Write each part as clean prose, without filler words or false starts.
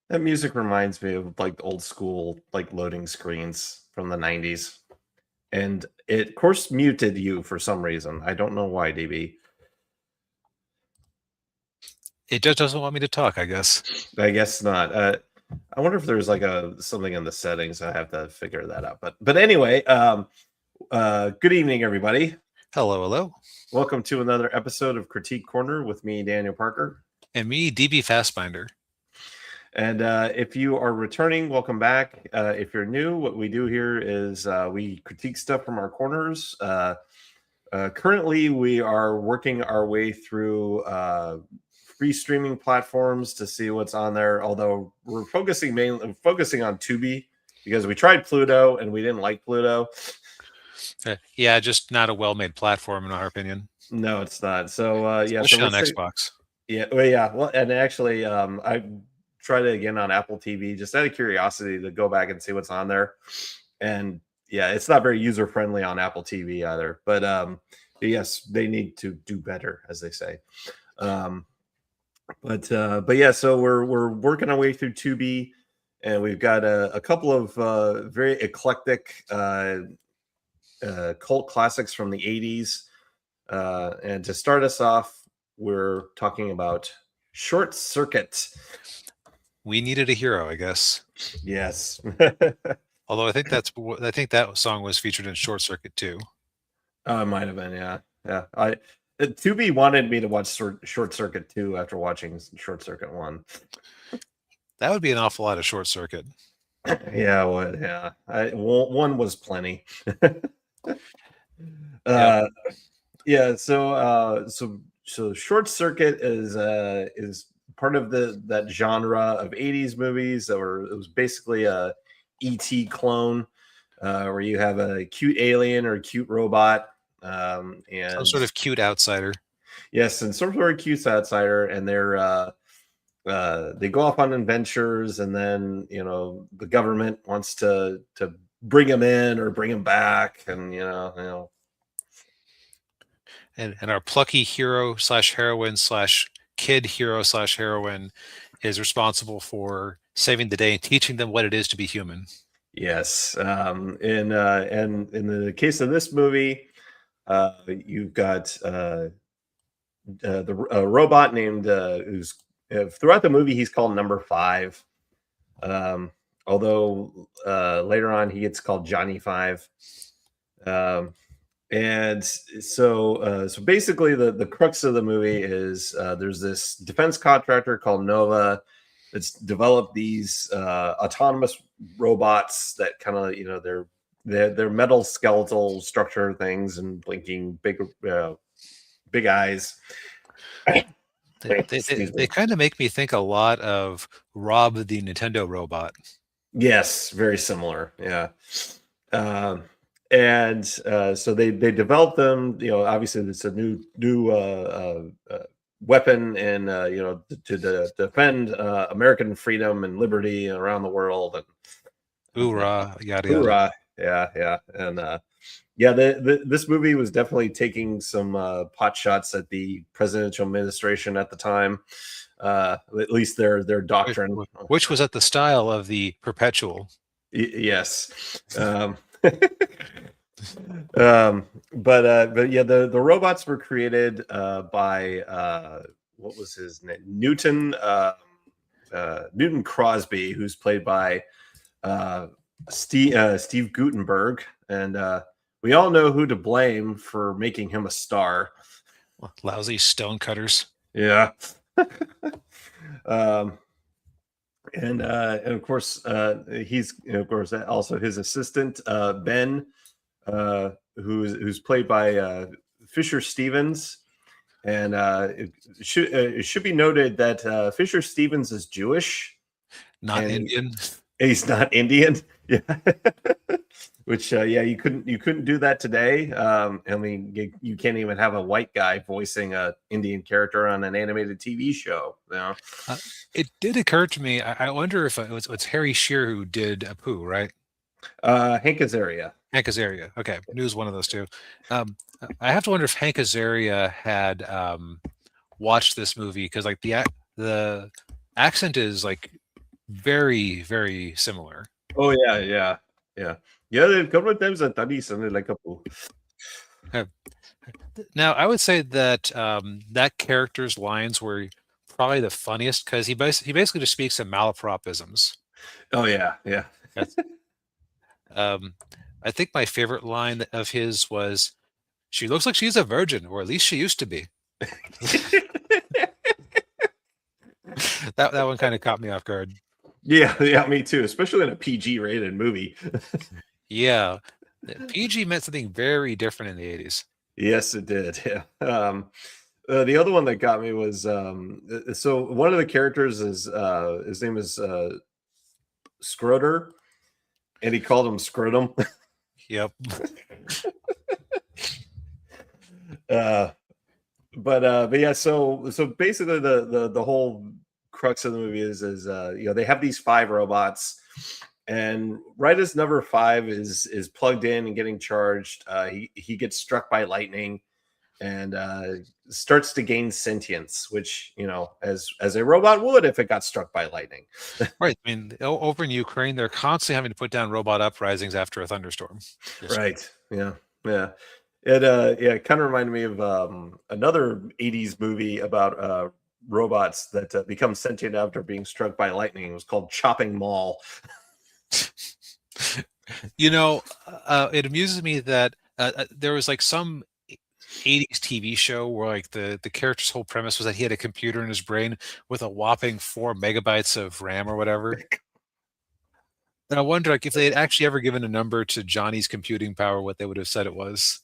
That music reminds me of like old school like loading screens from the 90s. And it of course muted you for some reason. I don't know why, DB. It just doesn't want me to talk, I guess. I guess not. I wonder if there's like a something in the settings. I have to figure that out. But anyway, good evening, everybody. Hello, hello. Welcome to another episode of Critique Corner with me, Daniel Parker. And me, DB Fastbinder. And if you are returning, welcome back. If you're new, what we do here is we critique stuff from our corners. Currently, we are working our way through free streaming platforms to see what's on there. Although we're focusing on Tubi because we tried Pluto and we didn't like Pluto. Yeah, just not a well-made platform in our opinion. No, it's not. So yeah, Especially on Xbox. Yeah, well, yeah. Well, and actually, I tried it again on Apple TV just out of curiosity to go back and see what's on there. And yeah, it's not very user friendly on Apple TV either. But yes, they need to do better, as they say. But yeah, so we're working our way through Tubi, and we've got a couple of very eclectic cult classics from the 80s. And to start us off, we're talking about Short Circuit. We needed a hero, I guess. Yes. Although I think that song was featured in Short Circuit too. Oh, it might have been, yeah. Tubi wanted me to watch Short Circuit 2 after watching Short Circuit 1. That would be an awful lot of Short Circuit. Yeah, well, yeah. One was plenty. Yep. Yeah, so Short Circuit is part of that genre of 80s movies it was basically a ET clone, where you have a cute alien or a cute robot, and some sort of cute outsider. Yes, and some sort of cute outsider, and they go off on adventures, and then the government wants to bring them in or bring them back, and And our plucky hero / heroine / kid hero / heroine is responsible for saving the day and teaching them what it is to be human. Yes. And in the case of this movie, you've got the robot named who's throughout the movie he's called Number 5. Although later on he gets called Johnny 5. And so basically the crux of the movie is there's this defense contractor called Nova that's developed these autonomous robots that kind of they're metal skeletal structure things and blinking big eyes. They kind of make me think a lot of Rob the Nintendo robot. Yes, very similar. Yeah. And so they developed them. Obviously it's a new weapon, and to defend American freedom and liberty around the world. And hoorah, yada hoorah, yeah. And this movie was definitely taking some pot shots at the presidential administration at the time. At least their doctrine, which was at the style of the Perpetual. Yes. But yeah, the robots were created by what was his name? Newton Crosby, who's played by Steve Guttenberg, and we all know who to blame for making him a star. Lousy stonecutters. Yeah. And of course he's also his assistant Ben, who's played by Fisher Stevens, and it should be noted that Fisher Stevens is Jewish, not Indian. He's not Indian. Yeah. Which you couldn't do that today. I mean, you can't even have a white guy voicing a Indian character on an animated TV show. It did occur to me. I wonder if it's Harry Shearer who did Apu, right? Hank Azaria. Hank Azaria. Okay, knew it was one of those two. I have to wonder if Hank Azaria had watched this movie, because like the accent is like very, very similar. Oh yeah, yeah, yeah, yeah. A couple of times at Tadi sounded like a poo. Uh, Now, I would say that that character's lines were probably the funniest because he basically just speaks in malapropisms. Oh yeah, yeah. That's, um, I think my favorite line of his was, "She looks like she's a virgin, or at least she used to be." That one kind of caught me off guard. Yeah, yeah, me too. Especially in a PG rated movie. Yeah, PG meant something very different in the 80s. Yes, it did. Yeah. The other one that got me was so one of the characters is his name is Scroter, and he called him Scrotum. Yep. uh, but yeah, so basically the whole crux of the movie is they have these 5 robots, and right as number 5 is plugged in and getting charged, he gets struck by lightning and starts to gain sentience, which as a robot would if it got struck by lightning. Right. I mean, over in Ukraine, they're constantly having to put down robot uprisings after a thunderstorm. Just, Right. Yeah. Yeah. It kind of reminded me of another 80s movie about robots that become sentient after being struck by lightning. It was called Chopping Mall. it amuses me that there was like some 80s TV show where like the character's whole premise was that he had a computer in his brain with a whopping 4 MB of RAM or whatever. And I wonder, like, if they had actually ever given a number to Johnny's computing power, what they would have said it was.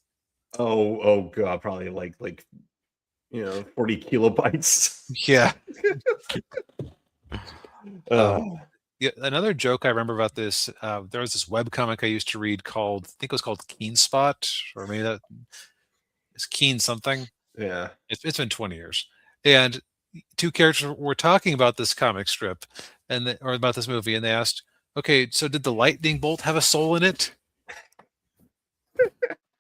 Oh god, probably like 40 kilobytes. Yeah. Uh, Yeah, another joke I remember about this, there was this webcomic I used to read called, I think it was called Keen Spot, or maybe that is Keen something. yeah. It's been 20 years. And 2 characters were talking about this comic strip or about this movie, and they asked, okay, so did the lightning bolt have a soul in it?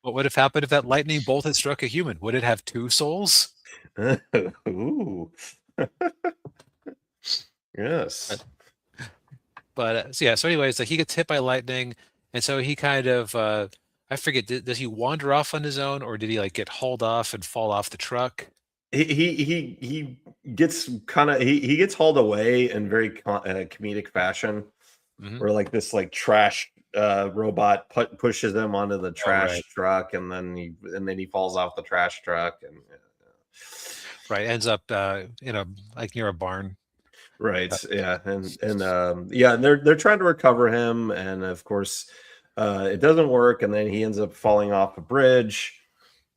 What would have happened if that lightning bolt had struck a human? Would it have 2 souls? Ooh. Yes. But so anyways, like he gets hit by lightning, and so he kind of I forget, does he wander off on his own, or did he like get hauled off and fall off the truck? He gets he gets hauled away in very comedic fashion, Hmm. where like this like trash robot pushes him onto the Oh, trash right. truck, and then he falls off the trash truck, and Right. Ends up like near a barn. right, yeah, and they're trying to recover him, and of course it doesn't work, and then he ends up falling off a bridge,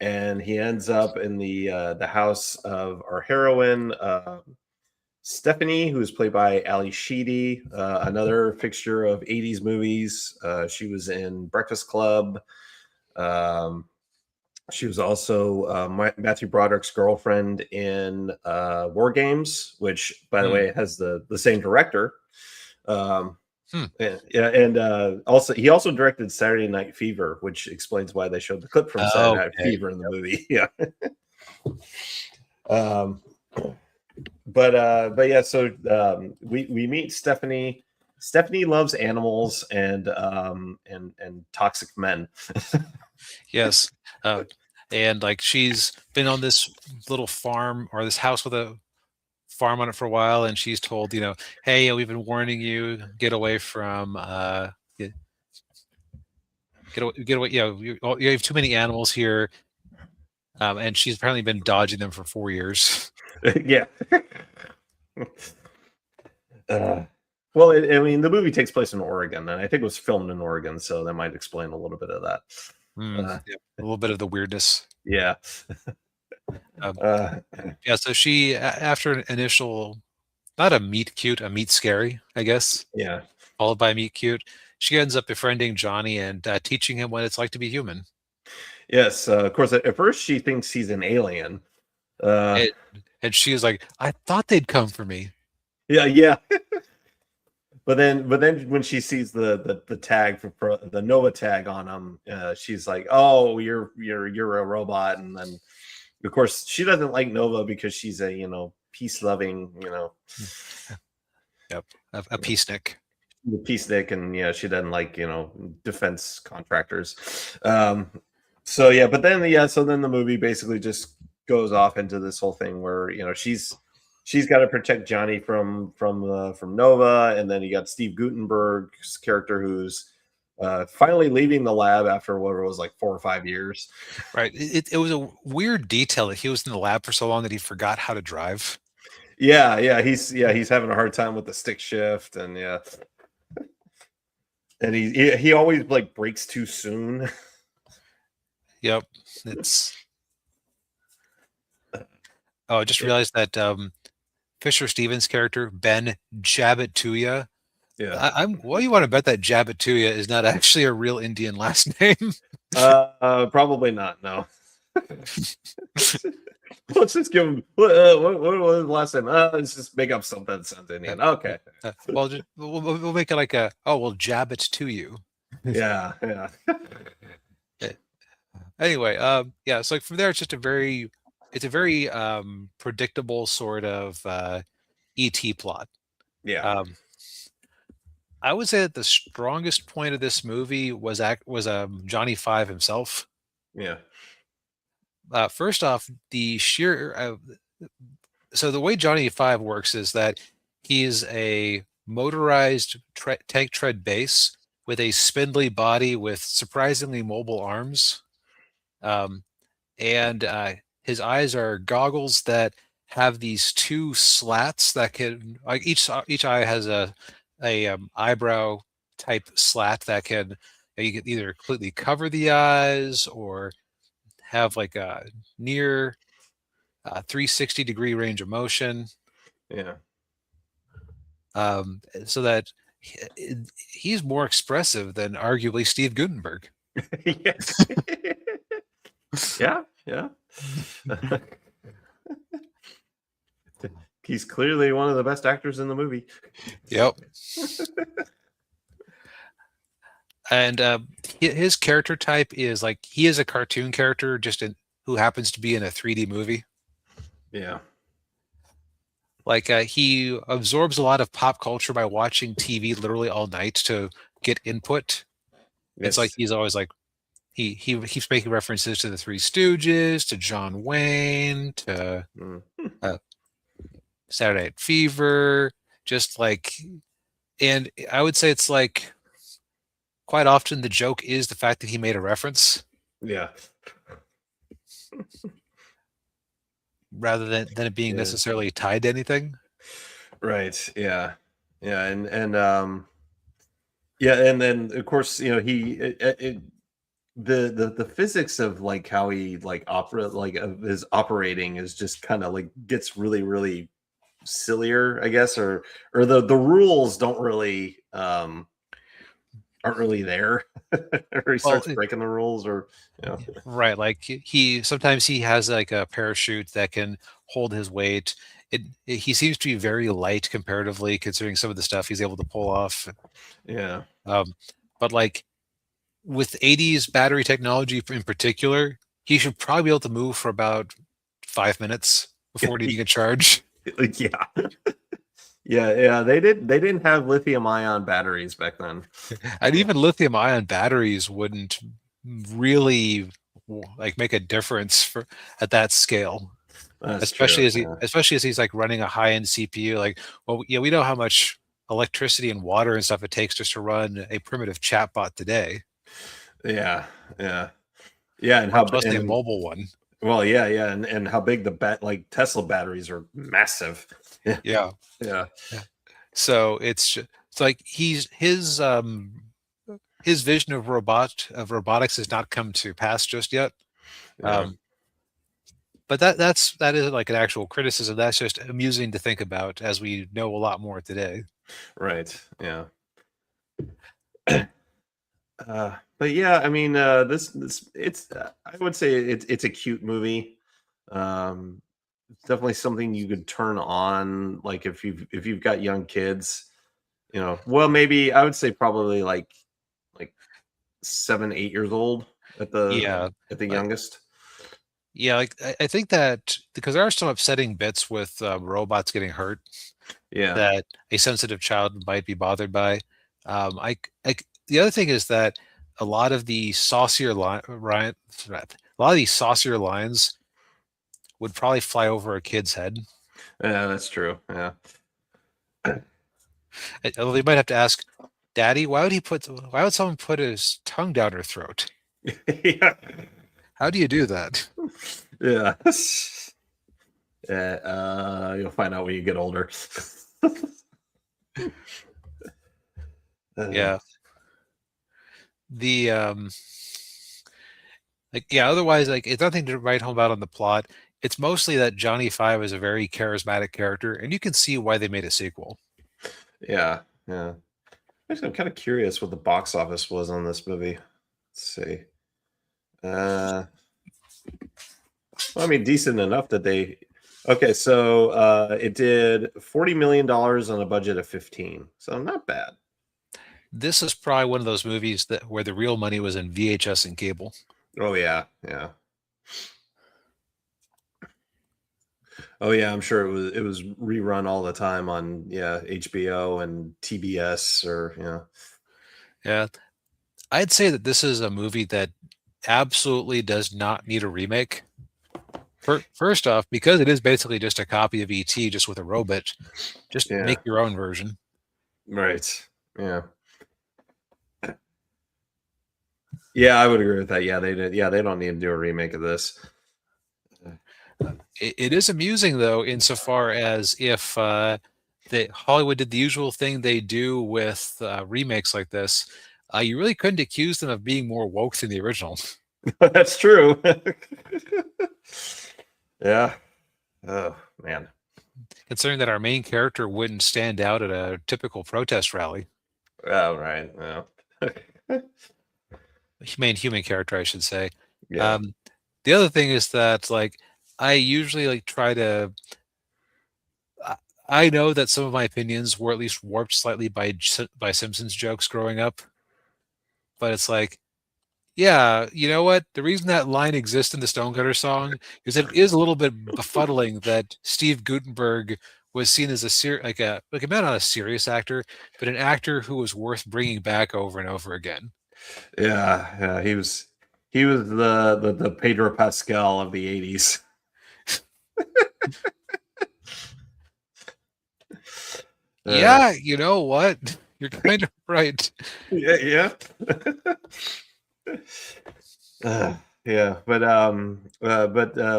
and he ends up in the house of our heroine, Stephanie, who is played by Ali Sheedy, another fixture of 80s movies. She was in Breakfast Club. Um, she was also Matthew Broderick's girlfriend in War Games, which, by the Hmm. way, has the same director. Um, Hmm. and also he also directed Saturday Night Fever, which explains why they showed the clip from Saturday Night Okay. Fever in the movie. Yeah. um, but yeah, so we meet Stephanie. Stephanie loves animals and toxic men. Yes. And like she's been on this little farm or this house with a farm on it for a while, and she's told, hey, we've been warning you, get away from get away, you have too many animals here. And she's apparently been dodging them for 4 years. Yeah. uh, well, I mean, the movie takes place in Oregon, and I think it was filmed in Oregon, so that might explain a little bit of that. Yeah, a little bit of the weirdness. Yeah. Um, Uh, yeah, so she, after an initial, not a meet cute, a meet scary, I guess, yeah. followed by meet cute, she ends up befriending Johnny and teaching him what it's like to be human. Yes. Of course, at first she thinks he's an alien. And, and she is like, I thought they'd come for me. Yeah. Yeah. But then when she sees the tag for the Nova tag on him, she's like, "Oh, you're a robot." And then, of course, she doesn't like Nova because she's a peace loving. Yep, a peacenik. The peacenik, and she doesn't like defense contractors. So yeah, but then so then the movie basically just goes off into this whole thing where she's got to protect Johnny from Nova, and then you got Steve Guttenberg's character who's finally leaving the lab after what it was like 4 or 5 years. Right. It was a weird detail that he was in the lab for so long that he forgot how to drive. He's having a hard time with the stick shift, and and he always like breaks too soon. Yep. I just realized that Fisher Stevens' character, Ben Jabbatuya. Yeah. Well, you want to bet that Jabbatuya is not actually a real Indian last name? Probably not. No. Let's just give him. What was the last name? Let's just make up something that sounds Indian. Okay. Well, we'll make it like we'll jab it to you. Yeah. Anyway, so from there, it's a very predictable sort of ET plot. Yeah. I would say that the strongest point of this movie was Johnny Five himself. Yeah. First off, the sheer so the way Johnny Five works is that he's a motorized tank tread base with a spindly body with surprisingly mobile arms. And his eyes are goggles that have these two slats that can, like, each eye has a eyebrow type slat that can, you can either completely cover the eyes or have like a near 360-degree range of motion. Yeah. So that he's more expressive than arguably Steve Guttenberg. Yes. Yeah. He's clearly one of the best actors in the movie. Yep. And his character type is like, he is a cartoon character who happens to be in a 3D movie. Yeah. Like he absorbs a lot of pop culture by watching TV literally all night to get input. Yes. It's like he's always like, he keeps making references to the Three Stooges, to John Wayne, to Saturday Night Fever, just like, and I would say it's like quite often the joke is the fact that he made a reference. Yeah. Rather than it being necessarily tied to anything. Right. Yeah. And and then of course, the physics of like how he like of his operating is just kind of like gets really, really sillier, I guess, or the rules don't really aren't really there. Or he starts breaking the rules, or right, like he sometimes he has like a parachute that can hold his weight. He seems to be very light comparatively, considering some of the stuff he's able to pull off. Yeah. But like with 80s battery technology in particular, he should probably be able to move for about 5 minutes before needing a charge. Yeah. Yeah. They didn't have lithium ion batteries back then. And even lithium ion batteries wouldn't really like make a difference at that scale. Especially as he's like running a high-end CPU. Like, well, yeah, we know how much electricity and water and stuff it takes just to run a primitive chatbot today. Yeah, and how a mobile one. Well, yeah, and how big like Tesla batteries are massive. Yeah. So it's like his vision of robotics has not come to pass just yet. Yeah. But that isn't like an actual criticism. That's just amusing to think about as we know a lot more today. Right. Yeah. But yeah, I mean, this it's I would say it's a cute movie. It's definitely something you could turn on, like if you've got young kids, well, maybe I would say probably like 7, 8 years old at the youngest. Yeah, like I think that because there are some upsetting bits with robots getting hurt Yeah. that a sensitive child might be bothered by. The other thing is that a lot of the saucier a lot of these saucier lines would probably fly over a kid's head. Yeah, that's true. Yeah. Although they might have to ask, "Daddy, why would someone put his tongue down her throat? Yeah. How do you do that?" Yeah. You'll find out when you get older. Uh, Yeah. The like yeah, otherwise like it's nothing to write home about on the plot. It's mostly that Johnny Five is a very charismatic character, and you can see why they made a sequel. yeah. Yeah. Actually, I'm kind of curious what the box office was on this movie. Let's see. Well, I mean, decent enough that they. Okay, so it did $40 million on a budget of 15, so not bad. This is probably one of those movies that where the real money was in VHS and cable. Oh yeah, yeah. Oh yeah, I'm sure it was rerun all the time on HBO and TBS or Yeah, I'd say that this is a movie that absolutely does not need a remake. First off, because it is basically just a copy of ET, just with a robot, just yeah, make your own version. right. Yeah. Yeah, I would agree with that. Yeah, they did. Yeah, they don't need to do a remake of this. It is amusing though, insofar as if Hollywood did the usual thing they do with remakes like this, you really couldn't accuse them of being more woke than the original. That's true. Yeah. Oh man. Considering that our main character wouldn't stand out at a typical protest rally. Oh right. Yeah. Main human character, I should say. Yeah. Um, the other thing is that like I usually like try to. I I know that some of my opinions were at least warped slightly by Simpsons jokes growing up, but it's like, yeah, you know what? The reason that line exists in the Stonecutter song is that it is a little bit befuddling that Steve Guttenberg was seen as a not a serious actor, but an actor who was worth bringing back over and over again. Yeah. Yeah. He was the Pedro Pascal of the 80s. Uh, Yeah, you know what? You're kind of right. yeah. Yeah. Yeah, but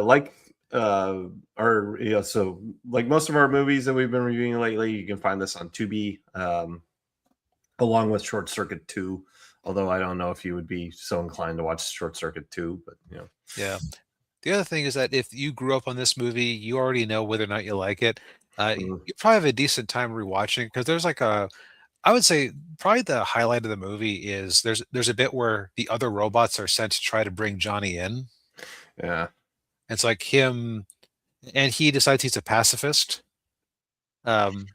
like our so like most of our movies that we've been reviewing lately, you can find this on Tubi, along with Short Circuit 2. Although I don't know if you would be so inclined to watch Short Circuit 2, but Yeah. The other thing is that if you grew up on this movie, you already know whether or not you like it. mm, You probably have a decent time rewatching because there's like I would say probably the highlight of the movie is there's a bit where the other robots are sent to try to bring Johnny in. yeah, It's like him, and he decides he's a pacifist. Um,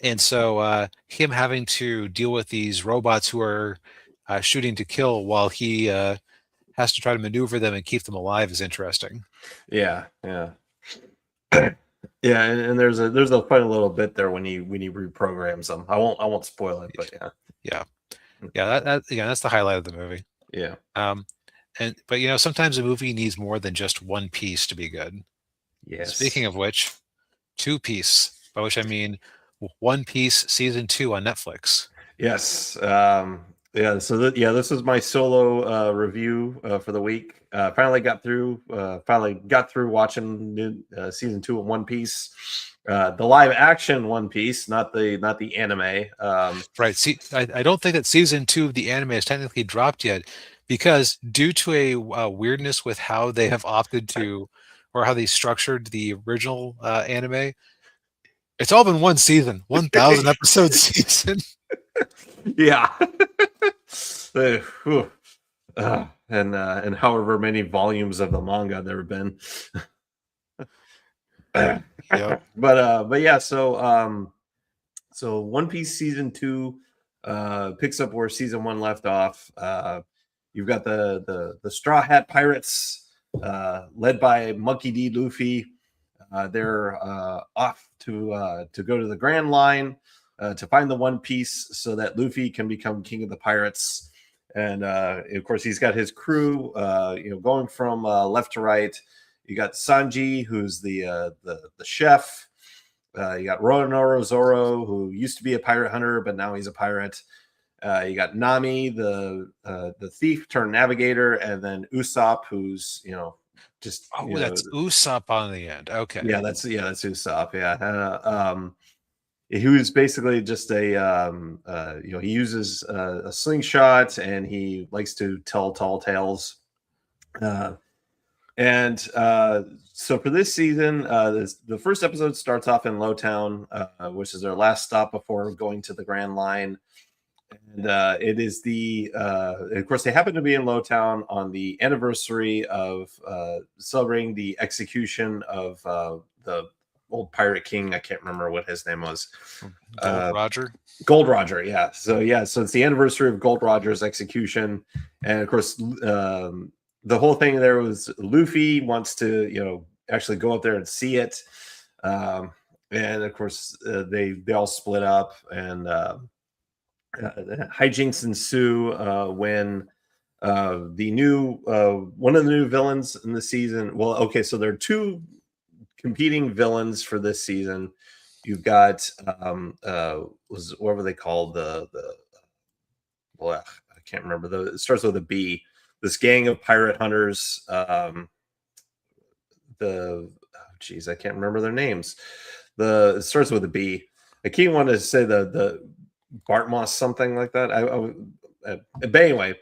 and so him having to deal with these robots who are shooting to kill while he has to try to maneuver them and keep them alive is interesting. yeah, yeah. Yeah, and there's a funny little bit there when he reprograms them. I won't spoil it, but yeah. Yeah, yeah, that's the highlight of the movie. Yeah. Um, but sometimes a movie needs more than just one piece to be good. Yes. Speaking of which, Two Piece, by which I mean One Piece season 2 on Netflix. Yes. Yeah. So this is my solo review for the week. Finally got through. Finally got through watching season 2 of One Piece, the live action One Piece, not the anime. Right. See, I don't think that season 2 of the anime is technically dropped yet because due to a weirdness with how they have opted to or how they structured the original anime, it's all been one season, 1,000 episode season. Yeah. Whew. And however many volumes of the manga there have been. Yeah. But yeah, so One Piece season 2 picks up where season 1 left off. You've got the Straw Hat Pirates led by Monkey D. Luffy. They're off to go to the Grand Line to find the One Piece so that Luffy can become king of the pirates. And of course, he's got his crew, going from left to right. You got Sanji, who's the chef. You got Roronoa Zoro, who used to be a pirate hunter, but now he's a pirate. You got Nami, the thief turned navigator, and then Usopp, who's just that's Usopp on the end. Okay, that's Usopp. Yeah, he was basically just a he uses a slingshot and he likes to tell tall tales. And so for this season, the first episode starts off in Lowtown, which is their last stop before going to the Grand Line. And it is of course, they happen to be in Lowtown on the anniversary of celebrating the execution of the old pirate king. I can't remember what his name was. Gold Roger. Yeah. So it's the anniversary of Gold Roger's execution. And of course, the whole thing there was Luffy wants to, actually go up there and see it. And of course, they all split up, and hijinks ensue when the new one of the new villains in the season. Well, okay, so there are two competing villains for this season. You've got what were they called? I can't remember. It starts with a B. This gang of pirate hunters. I can't remember their names. It starts with a B. I keep wanting to say the Bartmoss, something like that. But anyway,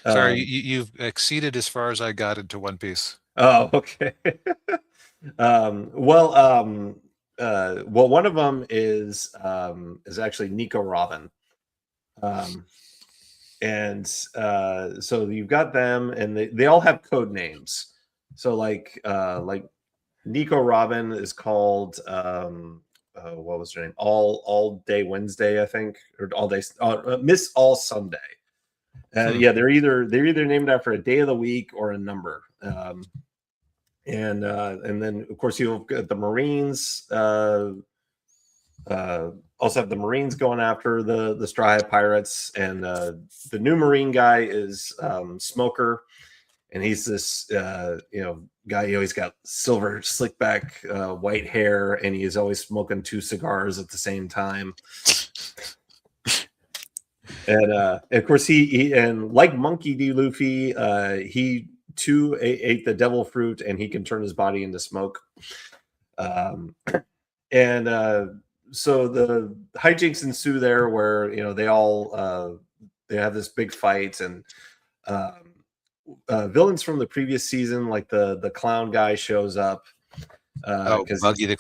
sorry, you've exceeded as far as I got into One Piece. Oh, okay. Well, one of them is actually Nico Robin. And so you've got them, and they all have code names. So like Nico Robin is called what was her name? All Day Wednesday, I think, or All Day Miss All Sunday. Yeah, they're either named after a day of the week or a number. And then of course you've got the Marines. Also have the Marines going after the Straw Hat Pirates, and the new Marine guy is Smoker, and he's this guy. He's got silver slick back white hair, and he is always smoking 2 cigars at the same time. And of course he and like Monkey D. Luffy, he too ate the devil fruit, and he can turn his body into smoke. So the hijinks ensue there, where they all they have this big fight, and villains from the previous season, like the clown guy, shows up. Buggy the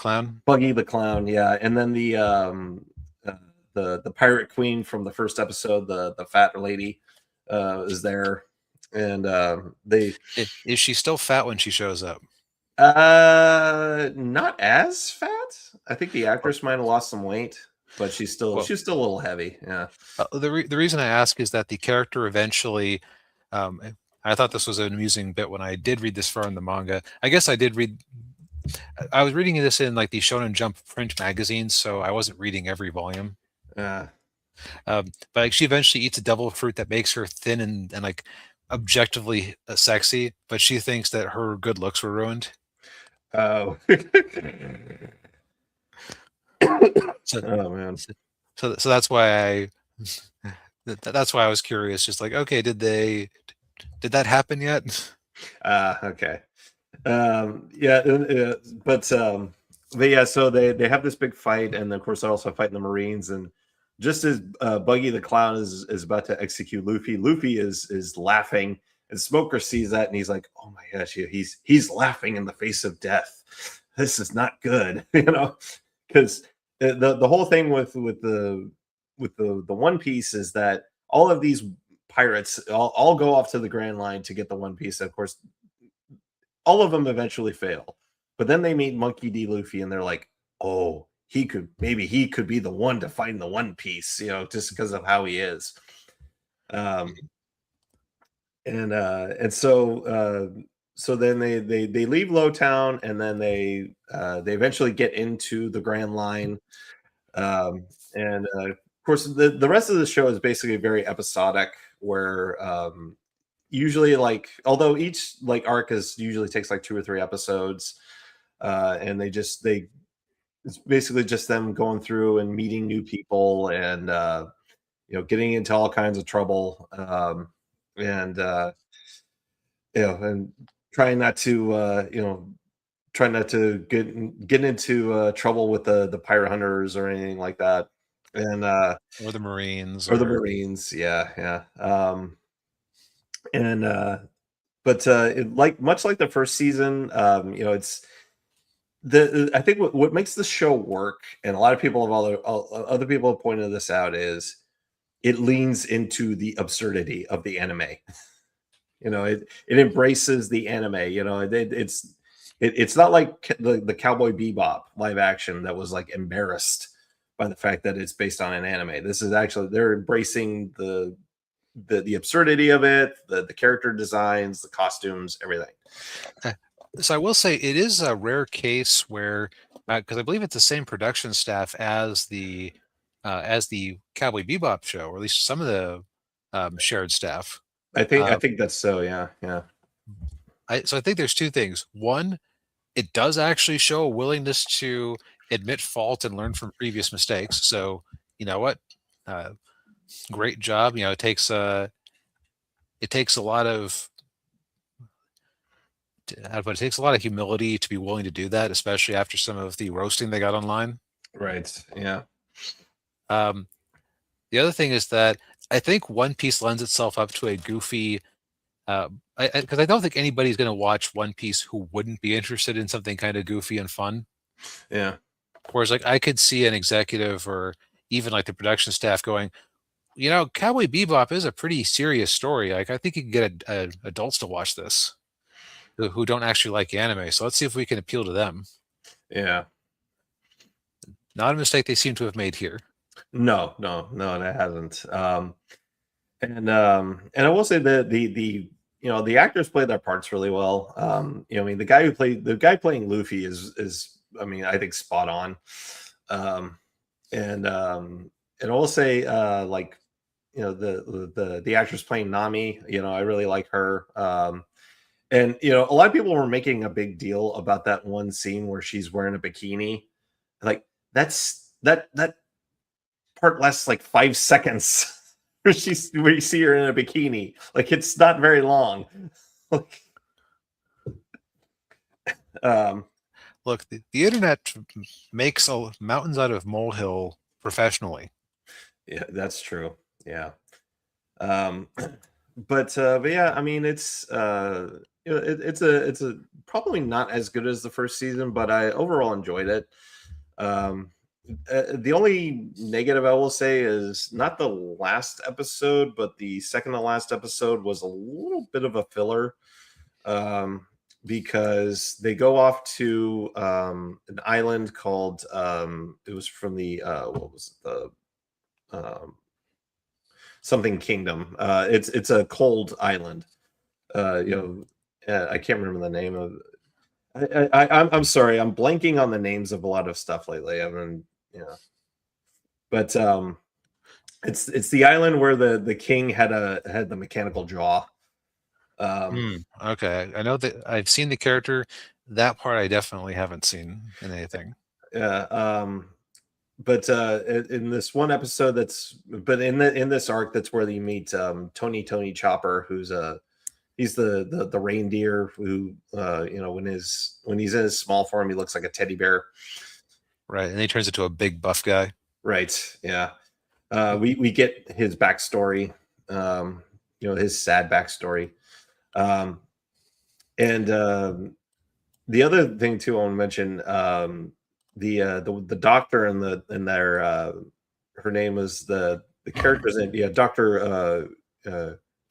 Clown, yeah. And then the pirate queen from the first episode, the fat lady, is there, and is she still fat when she shows up? Not as fat. I think the actress might have lost some weight, but she's still a little heavy. Yeah. The reason I ask is that the character eventually, I thought this was an amusing bit when I did read this far in the manga. I guess I was reading this in like the Shonen Jump print magazines, so I wasn't reading every volume. But like, she eventually eats a devil fruit that makes her thin and like objectively sexy, but she thinks that her good looks were ruined. Oh. Oh man. So that's why I was curious. Just like, okay, did that happen yet? Okay. Yeah. But yeah. So they have this big fight, and of course they're also fighting the Marines. And just as Buggy the Clown is about to execute Luffy, Luffy is laughing, and Smoker sees that, and he's like, "Oh my gosh, he's laughing in the face of death. This is not good," because the whole thing with the One Piece is that all of these pirates all go off to the Grand Line to get the One Piece. Of course, all of them eventually fail, but then they meet Monkey D. Luffy, and they're like, "Oh, maybe he could be the one to find the One Piece," just because of how he is. And so so then they leave Lowtown, and then they eventually get into the Grand Line, and of course the rest of the show is basically very episodic, where usually, like, although each like arc is usually takes like 2 or 3 episodes, and they it's basically just them going through and meeting new people, and getting into all kinds of trouble, and and trying not to trying not to get into trouble with the pirate hunters or anything like that, and or the Marines, or the or Marines. Yeah, yeah. And but like much like the first season, it's the I think what makes the show work, and a lot of people have other people have pointed this out, is it leans into the absurdity of the anime. It embraces the anime. It's not like the Cowboy Bebop live action that was like embarrassed by the fact that it's based on an anime. This is actually, they're embracing the absurdity of it, the character designs, the costumes, everything. so I will say it is a rare case where, because I believe it's the same production staff as the Cowboy Bebop show, or at least some of the shared staff. I think that's so. Yeah, yeah. So I think there's two things. One, it does actually show a willingness to admit fault and learn from previous mistakes. So you know what, uh, great job. It takes a lot of but it takes a lot of humility to be willing to do that, especially after some of the roasting they got online. Right. Yeah. Um, the other thing is that I think One Piece lends itself up to a goofy. Because I don't think anybody's going to watch One Piece who wouldn't be interested in something kind of goofy and fun. Yeah. Whereas, like, I could see an executive or even like the production staff going, Cowboy Bebop is a pretty serious story. Like, I think you can get adults to watch this who don't actually like anime. So let's see if we can appeal to them. Yeah. Not a mistake they seem to have made here. No, no, no, it hasn't. And I will say that the actors played their parts really well. I mean, the guy playing Luffy is I mean, I think spot on. And I will say, like, the actress playing Nami, I really like her. And a lot of people were making a big deal about that one scene where she's wearing a bikini. Like, that part lasts like 5 seconds. Where you see her in a bikini. Like, it's not very long. Like, Look, the internet makes mountains out of molehill professionally. yeah, that's true. Yeah. Um, but yeah, I mean, it's a probably not as good as the first season, but I overall enjoyed it. Um, the only negative I will say is not the last episode, but the second to last episode was a little bit of a filler, because they go off to an island called it was from the what was it, the something kingdom. It's a cold island. I can't remember the name of. I'm sorry, I'm blanking on the names of a lot of stuff lately. I mean, but it's the island where the king had the mechanical jaw. Okay, I know that I've seen the character. That part I definitely haven't seen in anything. Yeah. But in this one episode, in this arc, that's where you meet Tony Chopper, who's he's the reindeer who when he's in his small form, he looks like a teddy bear. Right, and he turns into a big buff guy. Right. Yeah. We get his backstory, his sad backstory. And the other thing too, I want to mention, the doctor in their her name is the character's name. Yeah, Dr.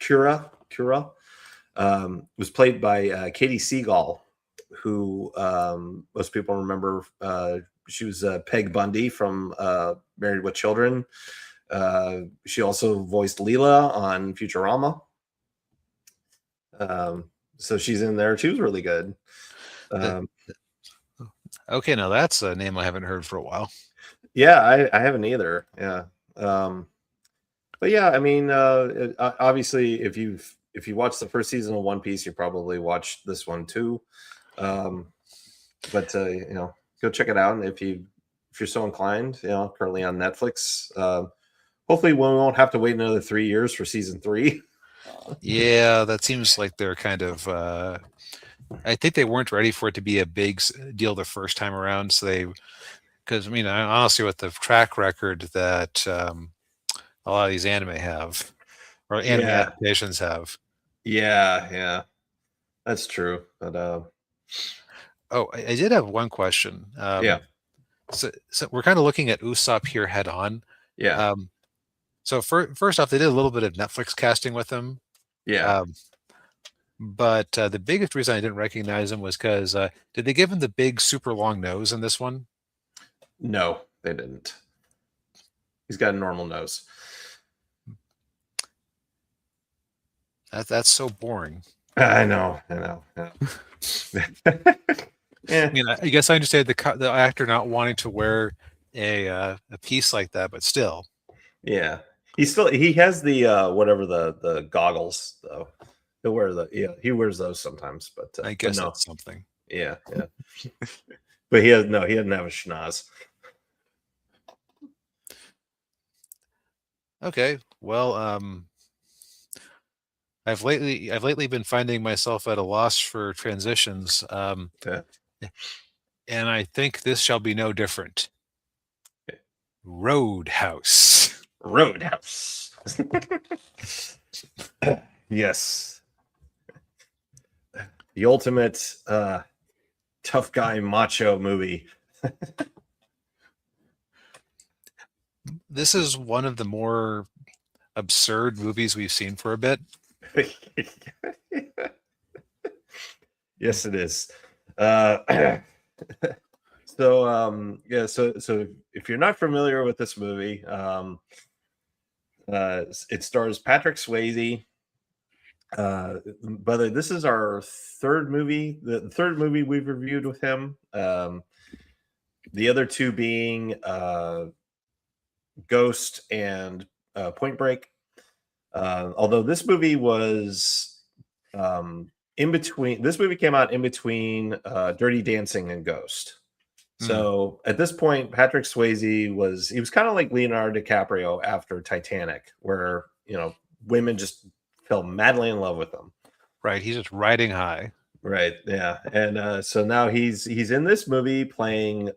Kura was played by Katie Seagal, who most people remember. She was Peg Bundy from Married with Children. She also voiced Leela on Futurama. so she's in there. She was really good. The- okay, now that's a name I haven't heard for a while. Yeah, I haven't either. Yeah. But yeah, I mean, obviously, if you watch the first season of One Piece, you probably watched this one too. But go check it out, and if you're so inclined, currently on Netflix. Hopefully, we won't have to wait another 3 years for season 3. Yeah, that seems like they're kind of. I think they weren't ready for it to be a big deal the first time around. So because I mean, honestly, with the track record that a lot of these anime have, or anime Yeah, adaptations have. yeah, that's true. But Oh, I did have one question. yeah, So we're kind of looking at Usopp here head on. yeah, Um, so first off, they did a little bit of Netflix casting with him. yeah. Um, but the biggest reason I didn't recognize him was because did they give him the big, super long nose in this one? No, they didn't. He's got a normal nose. That's so boring. I know. Yeah. I mean, I guess I understand the actor not wanting to wear a piece like that, but still. Yeah. He has the whatever the goggles though. He wears those sometimes, but I guess no. that's something. Yeah. But he doesn't have a schnoz. Okay. Well, I've lately been finding myself at a loss for transitions. Yeah. And I think this shall be no different. Roadhouse. Roadhouse. Yes. The ultimate tough guy macho movie. This is one of the more absurd movies we've seen for a bit. Yes, it is. So if you're not familiar with this movie, it stars Patrick Swayze. But this is our third movie, the third movie we've reviewed with him. The other two being Ghost and Point Break. Although this movie was in between, this movie came out in between Dirty Dancing and Ghost. So at this point, Patrick Swayze was kind of like Leonardo DiCaprio after Titanic, where women just fell madly in love with him. Right, he's just riding high. Right, yeah, and so now he's in this movie playing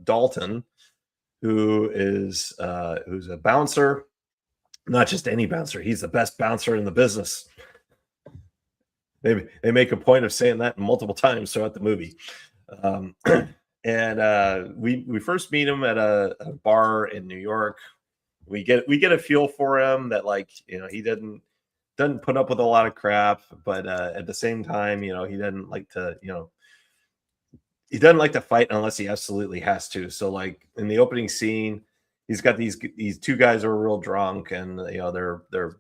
Dalton, who's a bouncer, not just any bouncer. He's the best bouncer in the business. They make a point of saying that multiple times throughout the movie. And we first meet him at a bar in New York. We get a feel for him that he doesn't put up with a lot of crap, but at the same time, he doesn't like to fight unless he absolutely has to. So like in the opening scene, he's got these two guys who are real drunk, and they're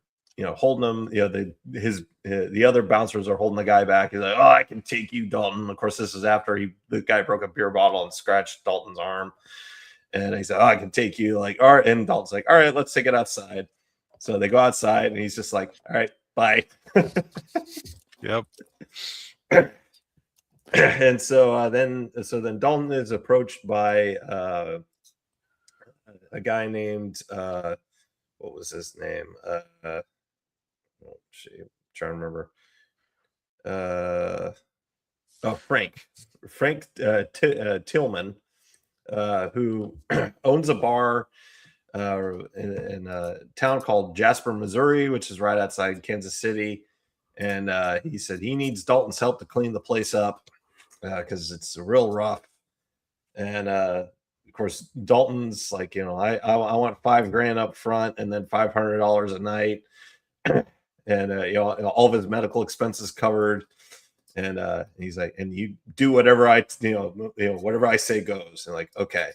holding him. The other bouncers are holding the guy back. He's like, "Oh, I can take you, Dalton." Of course, this is after the guy broke a beer bottle and scratched Dalton's arm, and he said, "Oh, I can take you." Like, all right, and Dalton's like, "All right, let's take it outside." So they go outside, and he's just like, "All right, bye." Yep. And so then Dalton is approached by a guy named what was his name? Trying to remember. Frank Tillman, who owns a bar in a town called Jasper, Missouri, which is right outside Kansas City. And he said he needs Dalton's help to clean the place up because it's real rough. And of course, Dalton's like, I want $5,000 up front and then $500 a night. And all of his medical expenses covered, and he's like, and you do whatever whatever I say goes. And like, okay.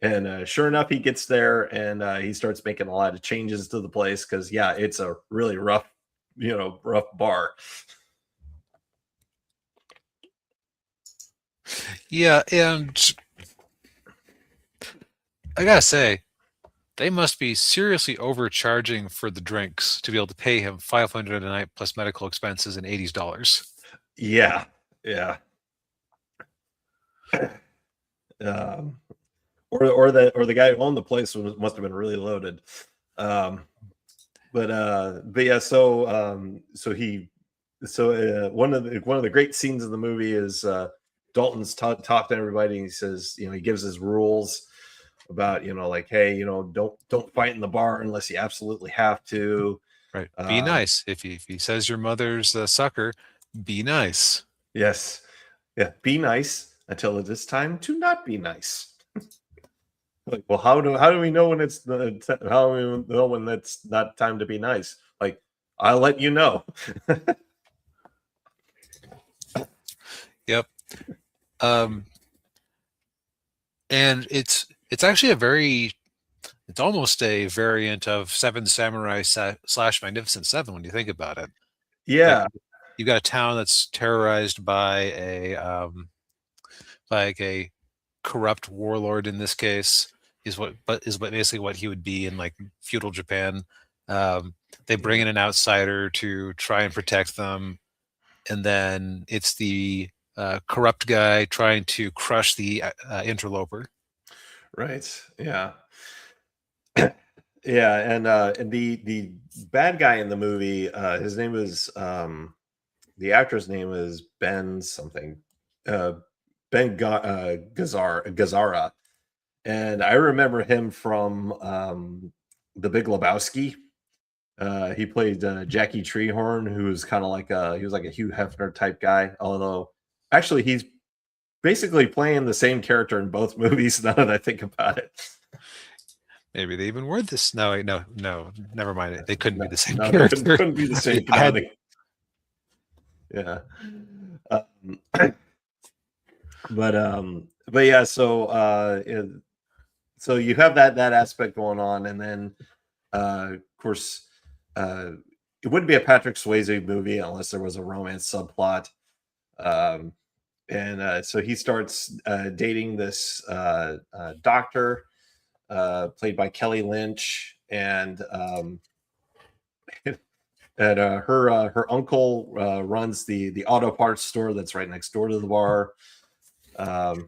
And sure enough, he gets there, and he starts making a lot of changes to the place because it's a really rough rough bar. Yeah, and I gotta say, they must be seriously overcharging for the drinks to be able to pay him $500 a night plus medical expenses and $80. Yeah, yeah. um, or the guy who owned the place must have been really loaded. But yeah, one of the great scenes of the movie is Dalton's talking to everybody, and he says, he gives his rules about, like, hey, don't fight in the bar unless you absolutely have to. Right. Be nice. If he says your mother's a sucker, be nice. Yes. Yeah. Be nice until it is time to not be nice. Like, well, how do we know when it's how do we know when it's not time to be nice? Like, I'll let you know. Yep. And it's actually it's almost a variant of Seven Samurai slash Magnificent Seven when you think about it. Yeah. Like, you've got a town that's terrorized by a corrupt warlord. In this case, is basically what he would be in like feudal Japan. They bring in an outsider to try and protect them, and then it's the corrupt guy trying to crush the interloper. Right. Yeah. Yeah, and the bad guy in the movie, his name is the actor's name is Ben something, Gazzara, and I remember him from The Big Lebowski. He played Jackie Treehorn, who's kind of like he was like a Hugh Hefner type guy. Although, actually, he's basically playing the same character in both movies. Now that I think about it. Maybe they even were this. No, never mind. They couldn't be the same No, character. couldn't be the same. Yeah. But yeah, so you have that aspect going on, and then of course it wouldn't be a Patrick Swayze movie unless there was a romance subplot. And so he starts dating this doctor played by Kelly Lynch, and her uncle runs the auto parts store that's right next door to the bar. And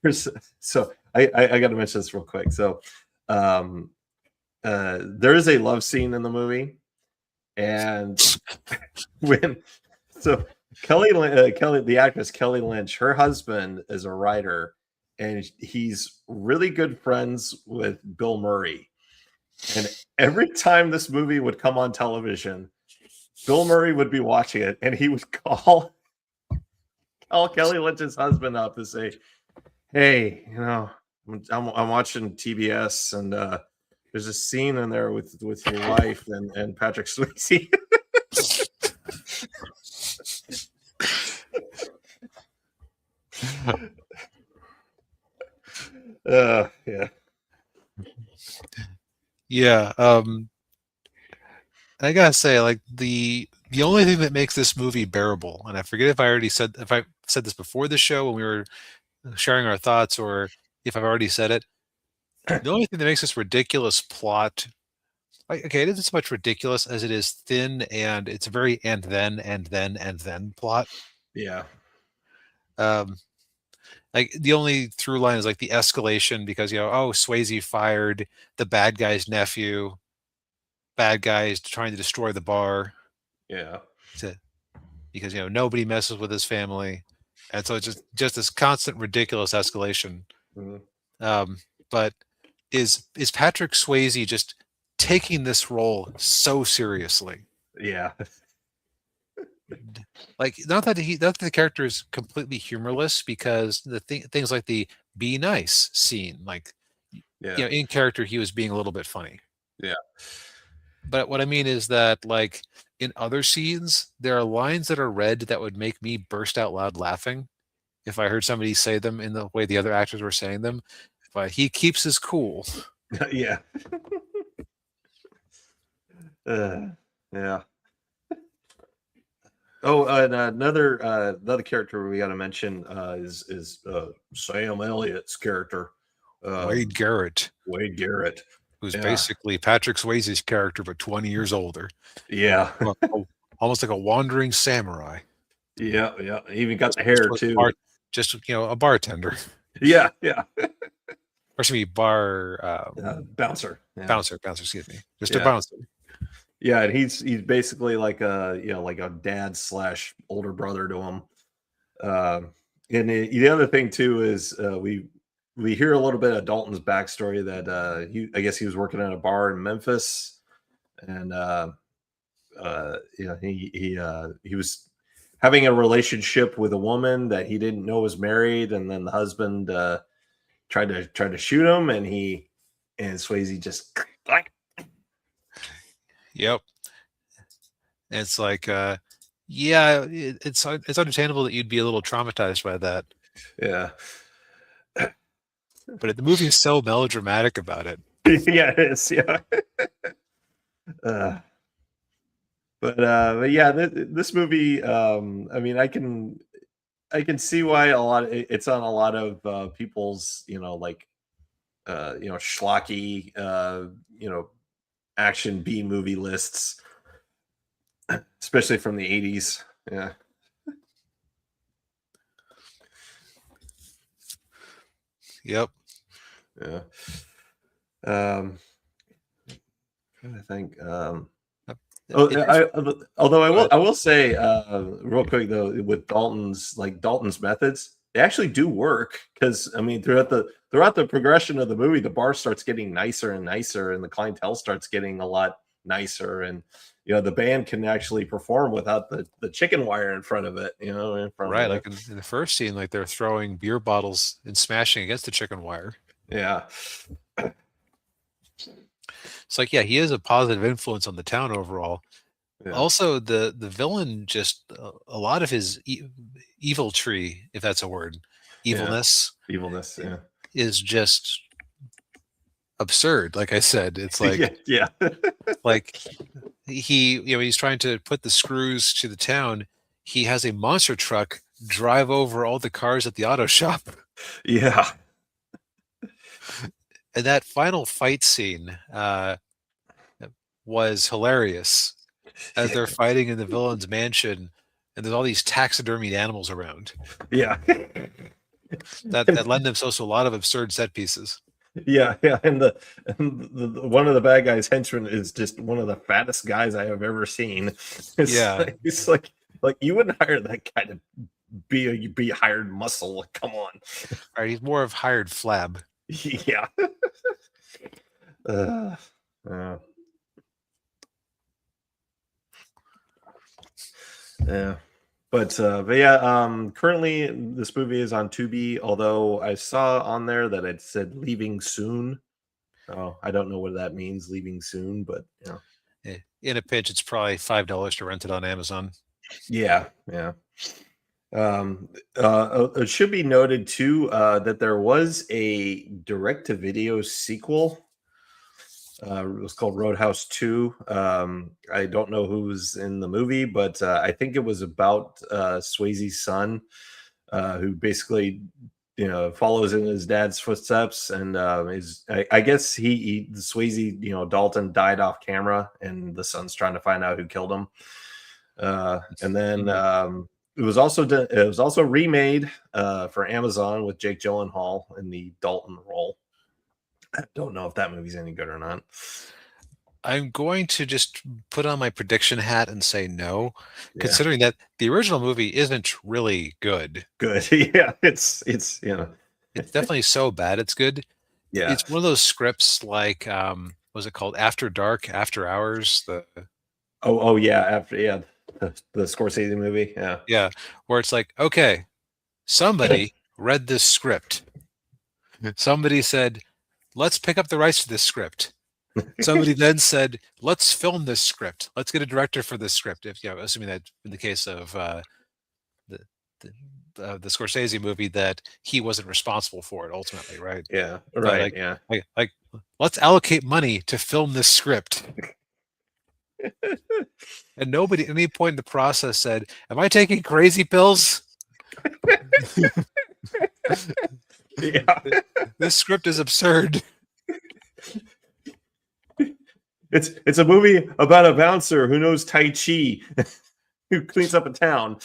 there's so I got to mention this real quick. So there is a love scene in the movie, and when so Kelly, the actress Kelly Lynch, her husband is a writer, and he's really good friends with Bill Murray. And every time this movie would come on television, Bill Murray would be watching it, and he would call Kelly Lynch's husband up to say, "Hey, I'm watching TBS, and there's a scene in there with your wife and Patrick Swayze." Yeah. Yeah. I gotta say, like the only thing that makes this movie bearable, and I forget if I said this before the show when we were sharing our thoughts, or if I've already said it. The only thing that makes this ridiculous plot, okay, it isn't so much ridiculous as it is thin, and it's a very and then plot. Yeah. Like the only through line is like the escalation because Swayze fired the bad guy's nephew. Bad guys trying to destroy the bar. Yeah. Because nobody messes with his family, and so it's just this constant ridiculous escalation. Mm-hmm. But is Patrick Swayze just taking this role so seriously? Yeah. Like not that the character is completely humorless, because the things like the be nice scene, like in character he was being a little bit funny. Yeah. But what I mean is that, like, in other scenes, there are lines that are read that would make me burst out loud laughing if I heard somebody say them in the way the other actors were saying them. But he keeps his cool. Yeah. Yeah. Oh, and another character we got to mention is Sam Elliott's character, Wade um, Garrett, Wade Garrett. who's Yeah, basically Patrick Swayze's character, but 20 years older. yeah, Well, almost like a wandering samurai. yeah, yeah. He even got Just, the just, hair a too. bar, just a bartender. Yeah, yeah. Or excuse me, Bouncer. Yeah, bouncer, excuse me. Just a yeah, bouncer. yeah. And he's basically like a like a dad slash older brother to him. And the other thing too is we hear a little bit of Dalton's backstory that I guess he was working at a bar in Memphis, and he was having a relationship with a woman that he didn't know was married, and then the husband tried to shoot him, and Swayze just like Yep. And it's like, yeah, it's understandable that you'd be a little traumatized by that. yeah. But the movie is so melodramatic about it. Yeah, it is. Yeah. Uh, but yeah, this movie. I mean, I can see why it's on a lot of people's like schlocky action B movie lists, especially from the 80s. Yeah. Yep. Yeah. Trying to think. Oh, although I will say real quick though, with Dalton's methods, they actually do work, because I mean throughout the progression of the movie, the bar starts getting nicer and nicer, and the clientele starts getting a lot nicer, and the band can actually perform without the chicken wire in front of it, in front Right, of like it. in the first scene, like they're throwing beer bottles and smashing against the chicken wire. Yeah, It's like, yeah, he is a positive influence on the town overall. yeah, Also, the villain, just a lot of his evil tree, if that's a word, yeah. evilness Evilness. Yeah, is just absurd. Like I said, it's yeah, like yeah, like he's trying to put the screws to the town. He has a monster truck drive over all the cars at the auto shop. yeah. And that final fight scene was hilarious, as they're fighting in the villain's mansion, and there's all these taxidermied animals around Yeah. that lend themselves to a lot of absurd set pieces. Yeah, yeah, and the one of the bad guys henchmen is just one of the fattest guys I have ever seen. Yeah, It's like you wouldn't hire that guy to be hired muscle. Like, come on. right. He's more of hired flab. Yeah. Uh, uh, yeah. But yeah, currently this movie is on Tubi, although I saw on there that it said leaving soon. Oh, I don't know what that means, leaving soon, but In a pinch, it's probably $5 to rent it on Amazon. yeah, yeah. It should be noted too that there was a direct-to-video sequel. It was called Roadhouse 2. I don't know who's in the movie, but I think it was about Swayze's son, who basically follows in his dad's footsteps, and I guess Swayze, Dalton died off camera, and the son's trying to find out who killed him. And then it was also remade for Amazon with Jake Gyllenhaal in the Dalton role. I don't know if that movie's any good or not. I'm going to just put on my prediction hat and say no, Yeah. considering that the original movie isn't really good. Good. Yeah, it's It's definitely so bad it's good. yeah. It's one of those scripts like was it called After Dark, After Hours? Oh yeah, the Scorsese movie. Yeah. Yeah, where it's like, okay, somebody read this script. Somebody said, let's pick up the rights to this script. Somebody then said, let's film this script. Let's get a director for this script. If assuming that in the case of the the Scorsese movie, that he wasn't responsible for it ultimately, right? Yeah. But Right. Yeah. like let's allocate money to film this script. And nobody at any point in the process said, "Am I taking crazy pills?" Yeah. This script is absurd. It's a movie about a bouncer who knows Tai Chi, who cleans up a town.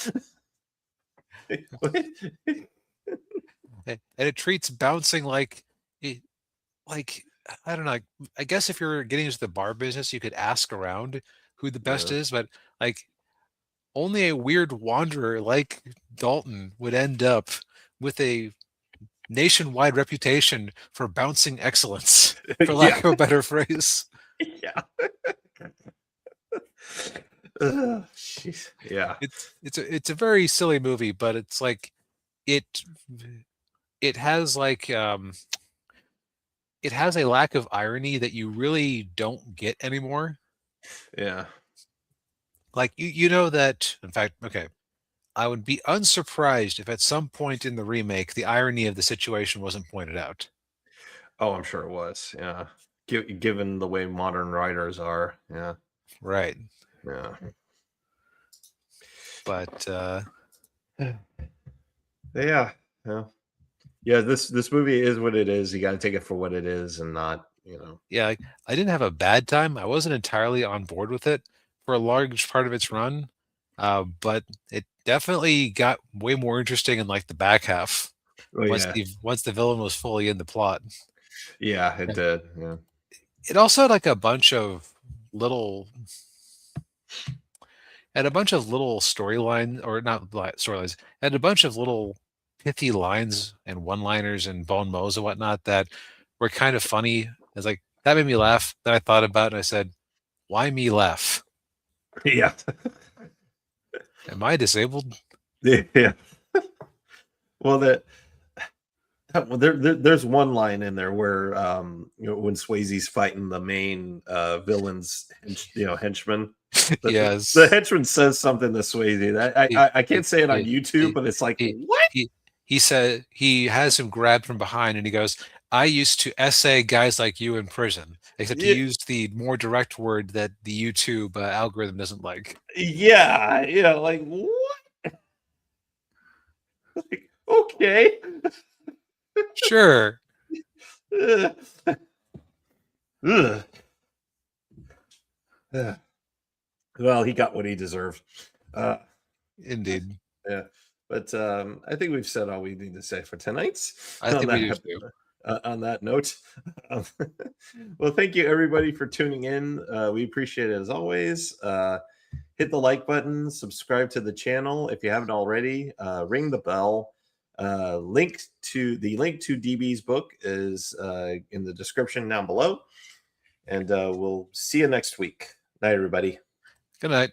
And it treats bouncing like like I don't know. I guess if you're getting into the bar business, you could ask around who the best Yeah. is, but like only a weird wanderer like Dalton would end up with a nationwide reputation for bouncing excellence, for lack Yeah. of a better phrase. Yeah. Jeez. Yeah. It's a very silly movie, but it's like it it has like it has a lack of irony that you really don't get anymore. Yeah. Like you know that, in fact, okay, I would be unsurprised if at some point in the remake the irony of the situation wasn't pointed out. Oh, I'm sure it was. Yeah. Given the way modern writers are. Yeah. Right. Yeah. But Yeah. Yeah. Yeah. This movie is what it is. You got to take it for what it is, and not, yeah, like, I didn't have a bad time. I wasn't entirely on board with it for a large part of its run, but it definitely got way more interesting in like the back half Oh yeah. once the villain was fully in the plot. Yeah, it Yeah. did. Yeah. It also had like a bunch of little had a bunch of little storylines, or not storylines, had a bunch of little pithy lines and one-liners and bon mots and whatnot that were kind of funny. It's like that made me laugh. Then I thought about it and I said, "Why me laugh? Yeah. Am I disabled?" Yeah. Well, there's one line in there where when Swayze's fighting the main villain's henchman. The Yes. henchman says something to Swayze that I can't say it on YouTube, but it's like, he, what? he said he has him grabbed from behind and he goes, "I used to essay guys like you in prison," except he Yeah, used the more direct word that the YouTube algorithm doesn't like. yeah, like what? Like, okay. Sure. Ugh. Ugh. Yeah. Well, he got what he deserved. Indeed. Yeah, but I think we've said all we need to say for tonight. I On think we do that, too. on that note, um, well, thank you everybody for tuning in. We appreciate it as always. Hit the like button, subscribe to the channel if you haven't already. Ring the bell. Link to DB's book is in the description down below, and we'll see you next week. Night, everybody. Good night.